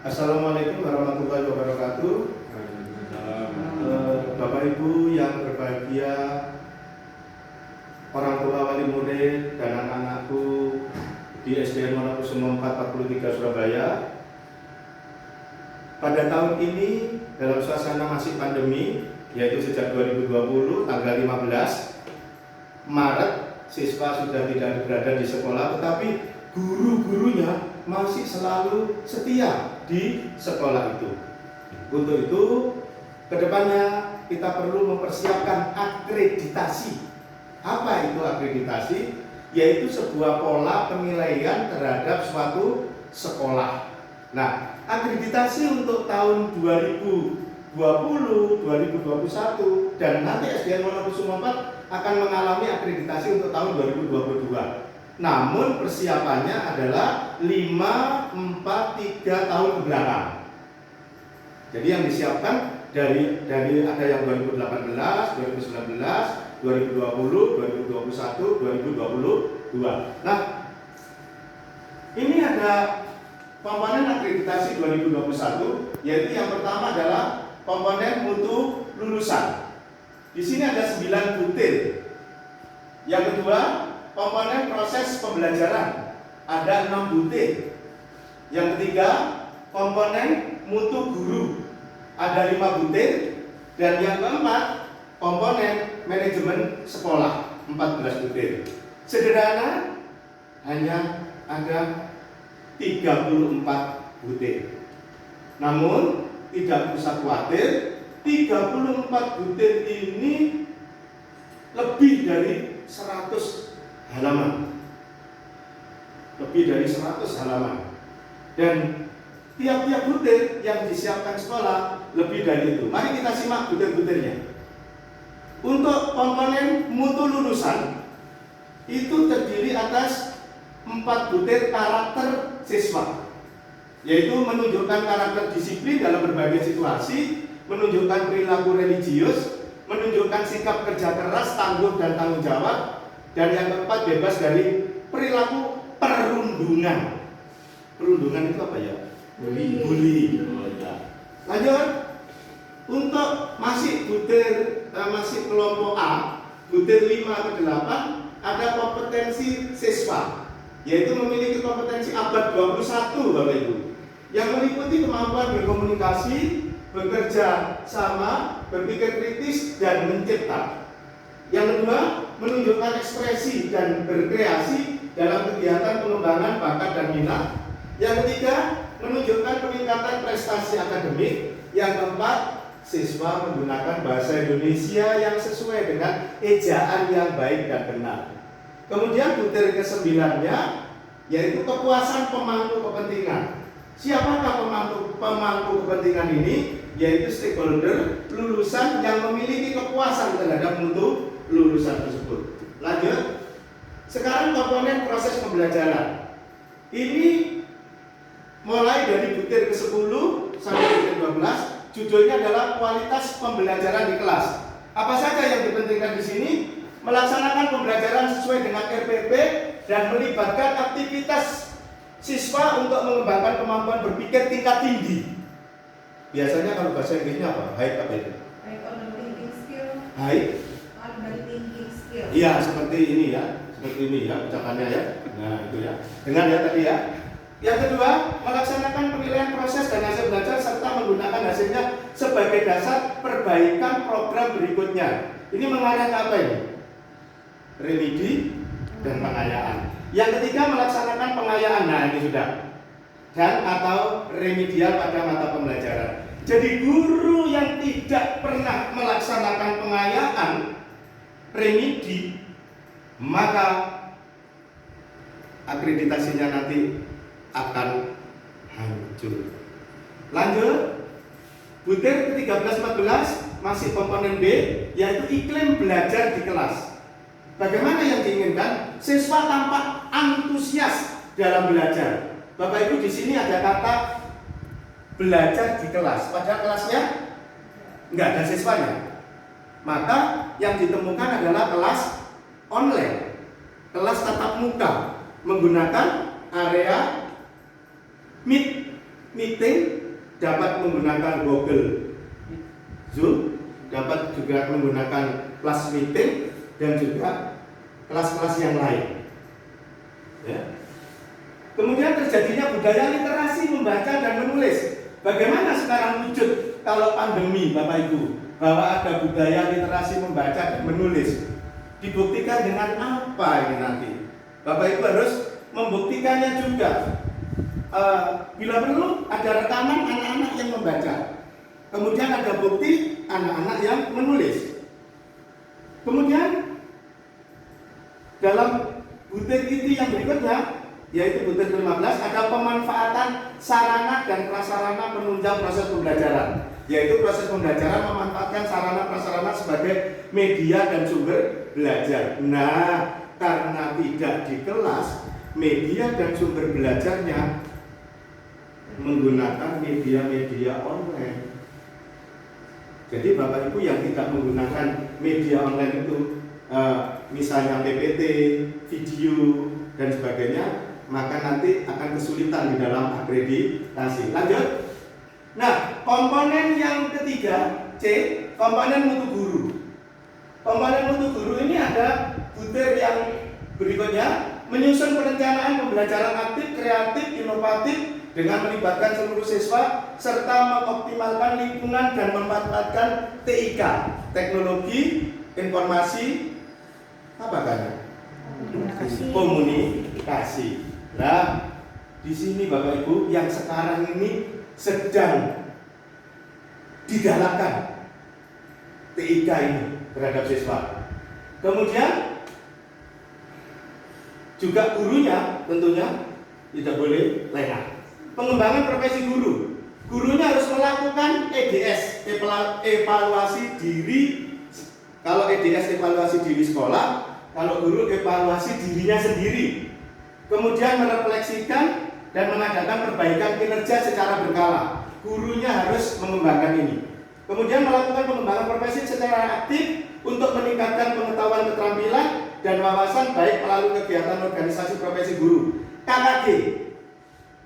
Assalamualaikum warahmatullahi wabarakatuh. Bapak Ibu yang berbahagia, orang tua, wali murid, dan anak-anakku di SDN Wonokusumo 443 Surabaya. Pada tahun ini dalam suasana masih pandemi, yaitu sejak 2020 tanggal 15 Maret siswa sudah tidak berada di sekolah, tetapi guru-gurunya masih selalu setia di sekolah itu. Untuk itu, kedepannya kita perlu mempersiapkan akreditasi. Apa itu akreditasi? Yaitu sebuah pola penilaian terhadap suatu sekolah. Nah, akreditasi untuk tahun 2020, 2021, dan nanti SDN Wonokusumo 4 akan mengalami akreditasi untuk tahun 2022. Namun persiapannya adalah 5, 4, 3 tahun kebelakang. Jadi yang disiapkan dari ada yang 2018, 2019, 2020, 2021, 2022. Nah, ini ada komponen akreditasi 2021, yaitu yang pertama adalah komponen mutu lulusan. Di sini ada 9 butir. Yang kedua, komponen proses pembelajaran, ada 6 butir. Yang ketiga, komponen mutu guru, ada 5 butir. Dan yang keempat, komponen manajemen sekolah, 14 butir. Sederhana, hanya ada 34 butir. Namun tidak usah khawatir, 34 butir ini lebih dari 100 halaman. Lebih dari 100 halaman. Dan tiap-tiap butir yang disiapkan sekolah lebih dari itu. Mari kita simak butir-butirnya. Untuk komponen mutu lulusan itu terdiri atas 4 butir karakter siswa, yaitu menunjukkan karakter disiplin dalam berbagai situasi, menunjukkan perilaku religius, menunjukkan sikap kerja keras, tangguh dan tanggung jawab, dan yang keempat bebas dari perilaku perundungan. Perundungan itu apa ya? Bully. Lanjut. Untuk masih kelompok A, butir 5 ke 8, ada kompetensi siswa, yaitu memiliki kompetensi abad 21, Bapak Ibu, yang meliputi kemampuan berkomunikasi, bekerja sama, berpikir kritis, dan mencipta. Yang kedua, menunjukkan ekspresi dan berkreasi dalam kegiatan pengembangan bakat dan minat. Yang ketiga, menunjukkan peningkatan prestasi akademik. Yang keempat, siswa menggunakan bahasa Indonesia yang sesuai dengan ejaan yang baik dan benar. Kemudian butir ke-9-nya yaitu kepuasan pemangku kepentingan. Siapakah pemangku kepentingan ini? Yaitu stakeholder lulusan yang memiliki kepuasan terhadap mutu lulusan tersebut. Lanjut. Sekarang komponen proses pembelajaran. Ini mulai dari butir ke-10 sampai butir 12. Judulnya adalah kualitas pembelajaran di kelas. Apa saja yang dipentingkan di sini? Melaksanakan pembelajaran sesuai dengan RPP dan melibatkan aktivitas siswa untuk mengembangkan kemampuan berpikir tingkat tinggi. Biasanya kalau bahasa Inggrisnya apa? High apa itu? High order thinking skill. High Order thinking skill. Iya, seperti ini ya. Seperti ini ya ucapannya ya. Nah, itu ya. Dengar ya tadi ya. Yang kedua, melaksanakan penilaian proses dan hasil belajar serta menggunakan hasilnya sebagai dasar perbaikan program berikutnya. Ini mengarah ke apa ini? Remedi dan pengayaan. Yang ketiga, melaksanakan pengayaan. Nah, ini sudah. Dan atau remedial pada mata pembelajaran. Jadi guru yang tidak pernah melaksanakan pengayaan, remedi, maka akreditasinya nanti akan hancur. Lanjut, butir ke-13-14 masih komponen B, yaitu iklim belajar di kelas. Bagaimana yang diinginkan? Siswa tampak antusias dalam belajar. Bapak Ibu, di sini ada kata belajar di kelas. Pada kelasnya nggak ada siswanya. Maka yang ditemukan adalah kelas online, kelas tatap muka menggunakan area Meet meeting dapat menggunakan Google Zoom, dapat juga menggunakan kelas meeting dan juga kelas-kelas yang lain. Ya. Kemudian terjadinya budaya literasi membaca dan menulis. Bagaimana sekarang wujud kalau pandemi, Bapak Ibu, bahwa ada budaya literasi membaca dan menulis? Dibuktikan dengan apa ini nanti? Bapak Ibu harus membuktikannya juga. Bila perlu ada rekaman anak-anak yang membaca, kemudian ada bukti anak-anak yang menulis. Kemudian dalam butir inti yang berikutnya, yaitu butir 15, ada pemanfaatan sarana dan prasarana penunjang proses pembelajaran, yaitu proses pembelajaran memanfaatkan sarana prasarana sebagai media dan sumber belajar. Nah, karena tidak di kelas, media dan sumber belajarnya menggunakan media-media online. Jadi Bapak Ibu yang tidak menggunakan media online itu, misalnya PPT, video dan sebagainya, maka nanti akan kesulitan di dalam akreditasi. Lanjut. Nah, komponen yang ketiga, C, komponen mutu guru. Komponen mutu guru ini ada butir yang berikutnya, menyusun perencanaan pembelajaran aktif, kreatif, inovatif dengan melibatkan seluruh siswa serta mengoptimalkan lingkungan dan memanfaatkan TIK, teknologi informasi apa kan? Komunikasi. Nah, di sini Bapak Ibu yang sekarang ini sedang digalakkan TIK ini terhadap siswa. Kemudian juga gurunya tentunya tidak boleh lengah. Pengembangan profesi guru. Gurunya harus melakukan EDS, evaluasi diri. Kalau EDS evaluasi diri sekolah, kalau guru evaluasi dirinya sendiri. Kemudian merefleksikan dan mengadakan perbaikan kinerja secara berkala. Gurunya harus mengembangkan ini. Kemudian melakukan pengembangan profesi secara aktif untuk meningkatkan pengetahuan, keterampilan dan wawasan baik melalui kegiatan organisasi profesi guru. KKG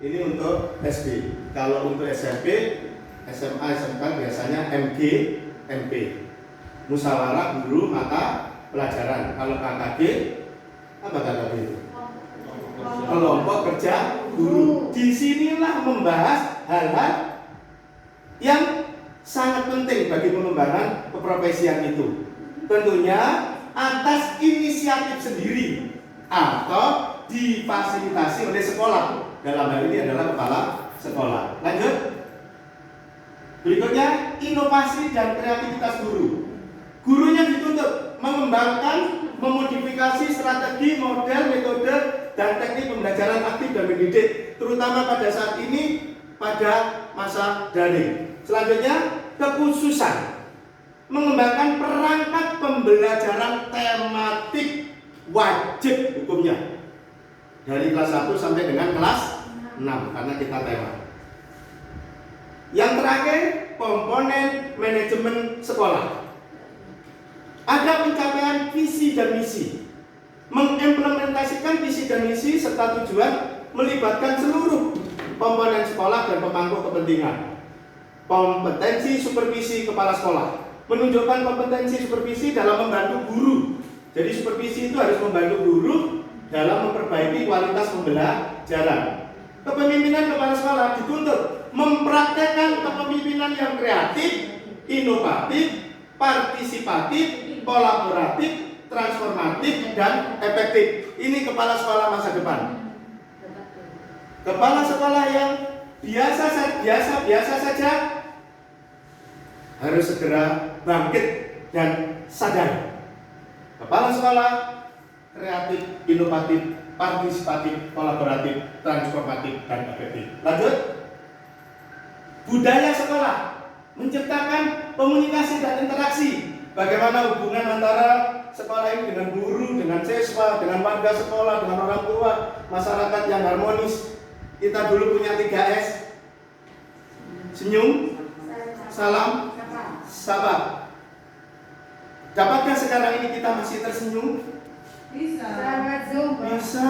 ini untuk SD. Kalau untuk SMP, SMA, SMK biasanya MG, MP. Musyawarah guru mata pelajaran. Kalau KKG, apa KKG itu? Kelompok kerja guru. Disinilah membahas hal-hal yang sangat penting bagi pengembangan keprofesian itu. Tentunya atas inisiatif sendiri atau difasilitasi oleh sekolah. Dalam hal ini adalah kepala sekolah. Lanjut. Berikutnya, inovasi dan kreativitas guru. Gurunya dituntut mengembangkan, memodifikasi strategi, model, metode, dan teknik pembelajaran aktif dan mendidik, terutama pada saat ini pada masa daring. Selanjutnya, kekhususan mengembangkan perangkat pembelajaran tematik wajib hukumnya dari kelas 1 sampai dengan kelas 6 karena kita tema. Yang terakhir, komponen manajemen sekolah. Ada pencapaian visi dan misi. Mengimplementasikan visi dan misi serta tujuan melibatkan seluruh komponen sekolah dan pemangku kepentingan. Kompetensi supervisi kepala sekolah. Menunjukkan kompetensi supervisi dalam membantu guru. Jadi supervisi itu harus membantu guru dalam memperbaiki kualitas pembelajaran. Kepemimpinan kepala sekolah dituntut mempraktekkan kepemimpinan yang kreatif, inovatif, partisipatif, kolaboratif, transformatif, dan efektif. Ini kepala sekolah masa depan. Kepala sekolah yang biasa saja harus segera bangkit dan sadar. Kepala sekolah kreatif, inovatif, partisipatif, kolaboratif, transformatif, dan efektif. Lanjut. Budaya sekolah menciptakan komunikasi dan interaksi. Bagaimana hubungan antara sekolah ini dengan guru, dengan siswa, dengan warga sekolah, dengan orang tua, masyarakat yang harmonis. Kita dulu punya 3S. Senyum, salam, sabar. Dapatkah sekarang ini kita masih tersenyum? Bisa. Bisa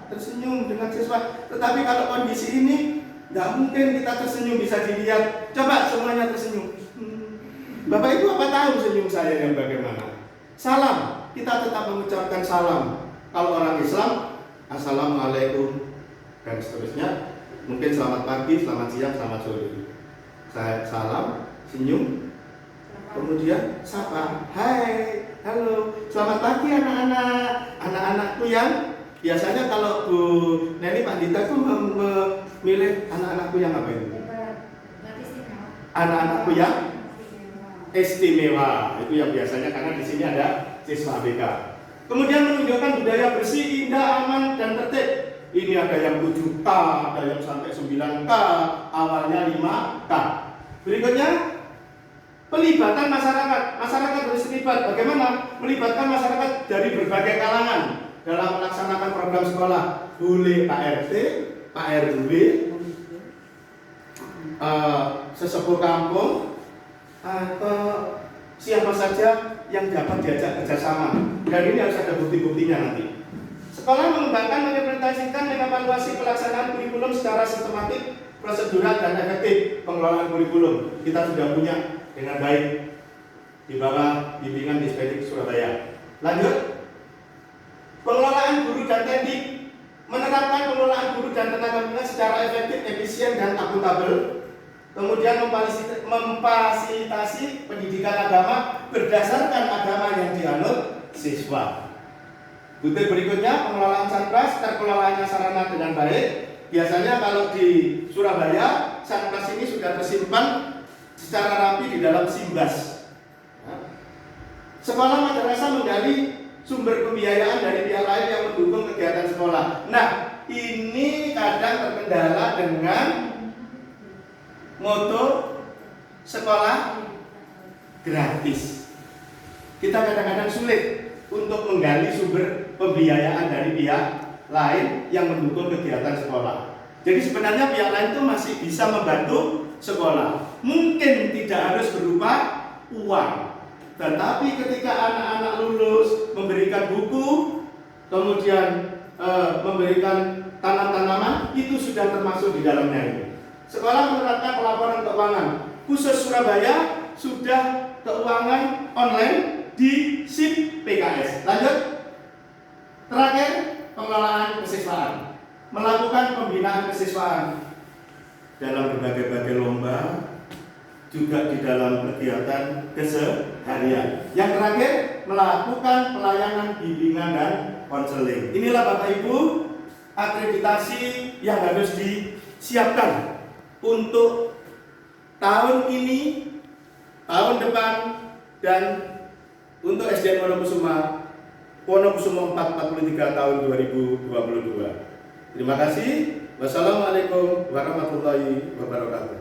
tersenyum dengan siswa. Tetapi kalau kondisi ini Nggak mungkin kita tersenyum bisa dilihat. Coba semuanya tersenyum. Bapak Ibu apa tahu senyum saya yang bagaimana? Salam, kita tetap mengucapkan salam. Kalau orang Islam, Assalamualaikum dan seterusnya. Mungkin selamat pagi, selamat siang, selamat sore. Saya salam, senyum, kemudian sapa, hai, halo, selamat pagi anak-anak. Anak-anakku yang biasanya kalau Bu Neni Pak Dita itu memilih anak-anakku yang apa itu? Anak-anakku yang istimewa. Itu yang biasanya karena di sini ada siswa ABK. Kemudian menunjukkan budaya bersih, indah, aman, dan tertib. Ini ada yang 7K, ada yang sampai 9K, awalnya 5K. Berikutnya, pelibatan masyarakat. Masyarakat harus terlibat. Bagaimana? Melibatkan masyarakat dari berbagai kalangan dalam melaksanakan program sekolah. Boleh Pak RT, Pak RW, sesepuh kampung, atau siapa saja yang dapat diajak kerjasama. Dan ini harus ada bukti-buktinya nanti. Sekolah mengembangkan, mengimplementasikan, mengevaluasi pelaksanaan kurikulum secara sistematik, prosedural, dan efektif. Pengelolaan kurikulum kita sudah punya dengan baik di bawah bimbingan Dispendik Surabaya. Lanjut, pengelolaan guru dan teknik, menerapkan pengelolaan guru dan tenaga pendidik secara efektif, efisien, dan akuntabel. Kemudian memfasilitasi pendidikan agama berdasarkan agama yang dianut siswa. Butir berikutnya, pengelolaan Satgas, terkelolanya sarana dengan baik. Biasanya kalau di Surabaya, Satgas ini sudah tersimpan secara rapi di dalam Simbas. Sekolah madrasah menggali sumber pembiayaan dari pihak lain yang mendukung kegiatan sekolah. Nah, ini kadang terkendala dengan moto sekolah gratis. Kita kadang-kadang sulit untuk menggali sumber pembiayaan dari pihak lain yang mendukung kegiatan sekolah. Jadi sebenarnya pihak lain itu masih bisa membantu sekolah. Mungkin tidak harus berupa uang, tetapi ketika anak-anak lulus memberikan buku, kemudian memberikan tanam-tanaman, itu sudah termasuk di dalamnya ini. Sekolah menerapkan pelaporan keuangan. Khusus Surabaya sudah keuangan online di SIP PKS. Lanjut. Terakhir, pengelolaan kesiswaan. Melakukan pembinaan kesiswaan dalam berbagai-bagai lomba, juga di dalam kegiatan keseharian. Yang terakhir, melakukan pelayanan bimbingan dan konseling. Inilah Bapak Ibu akreditasi yang harus disiapkan untuk tahun ini, tahun depan, dan untuk SDN Wonokusumo 443 tahun 2022. Terima kasih. Wassalamualaikum warahmatullahi wabarakatuh.